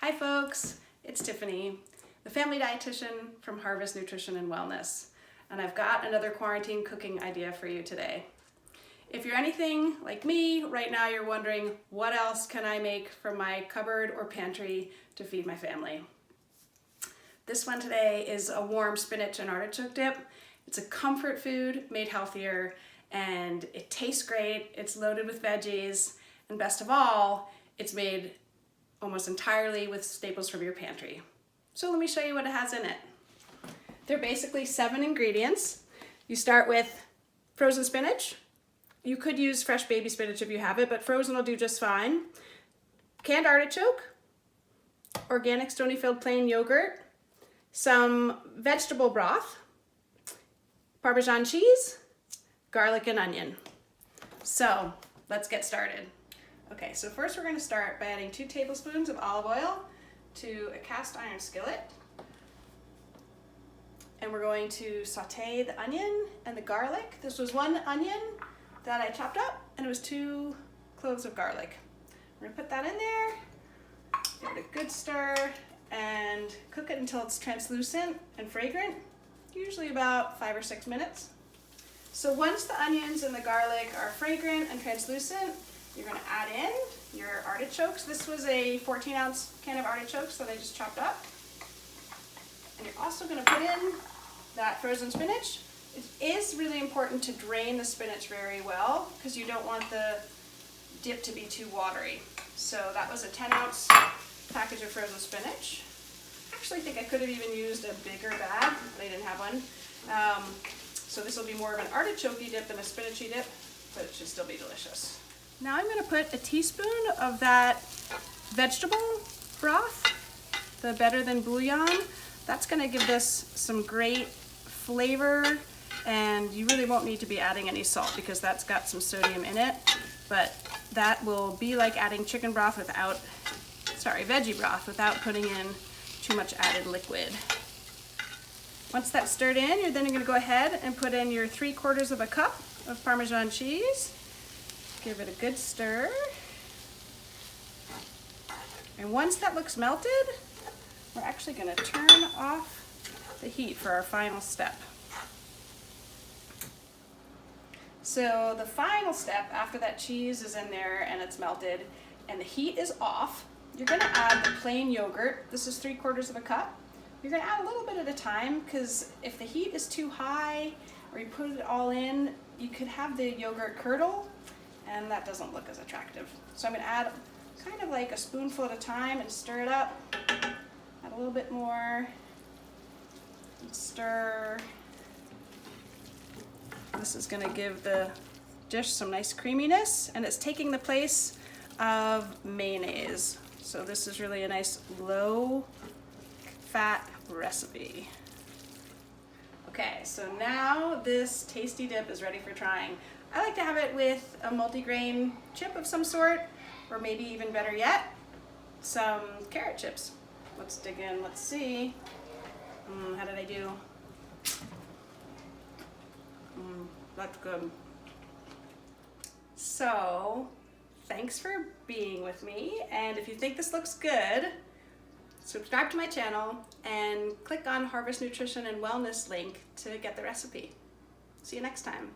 Hi folks, it's Tiffany, the family dietitian from Harvest Nutrition and Wellness, and I've got another quarantine cooking idea for you today. If you're anything like me, right now you're wondering what else can I make from my cupboard or pantry to feed my family. This one today is a warm spinach and artichoke dip. It's a comfort food made healthier, and it tastes great. It's loaded with veggies, and best of all, it's made almost entirely with staples from your pantry. So let me show you what it has in it. There are basically 7 ingredients. You start with frozen spinach. You could use fresh baby spinach if you have it, but frozen will do just fine. Canned artichoke, organic stony-filled plain yogurt, some vegetable broth, Parmesan cheese, garlic and onion. So let's get started. Okay, so first we're going to start by adding 2 tablespoons of olive oil to a cast iron skillet. And we're going to saute the onion and the garlic. This was 1 onion that I chopped up, and it was 2 cloves of garlic. We're going to put that in there, give it a good stir, and cook it until it's translucent and fragrant, usually about 5 or 6 minutes. So once the onions and the garlic are fragrant and translucent, you're going to add in your artichokes. This was a 14-ounce can of artichokes that I just chopped up. And you're also going to put in that frozen spinach. It is really important to drain the spinach very well because you don't want the dip to be too watery. So that was a 10-ounce package of frozen spinach. I actually think I could have even used a bigger bag, but I didn't have one. So this will be more of an artichoke dip than a spinachy dip, but it should still be delicious. Now I'm going to put a teaspoon of that vegetable broth, the Better Than Bouillon. That's going to give this some great flavor, and you really won't need to be adding any salt because that's got some sodium in it, but that will be like adding veggie broth without putting in too much added liquid. Once that's stirred in, you're then going to go ahead and put in your 3/4 cup of Parmesan cheese. Give it a good stir. And once that looks melted, we're actually going to turn off the heat for our final step. So the final step after that cheese is in there and it's melted and the heat is off, you're going to add the plain yogurt. This is 3/4 cup. You're going to add a little bit at a time because if the heat is too high or you put it all in, you could have the yogurt curdle, and that doesn't look as attractive. So I'm going to add kind of like a spoonful at a time and stir it up. Add a little bit more. And stir. This is going to give the dish some nice creaminess, and it's taking the place of mayonnaise. So this is really a nice low-fat recipe. Okay, so now this tasty dip is ready for trying. I like to have it with a multigrain chip of some sort, or maybe even better yet, some carrot chips. Let's dig in, let's see. How did I do? That's good. So, thanks for being with me, and if you think this looks good, subscribe to my channel and click on Harvest Nutrition and Wellness link to get the recipe. See you next time.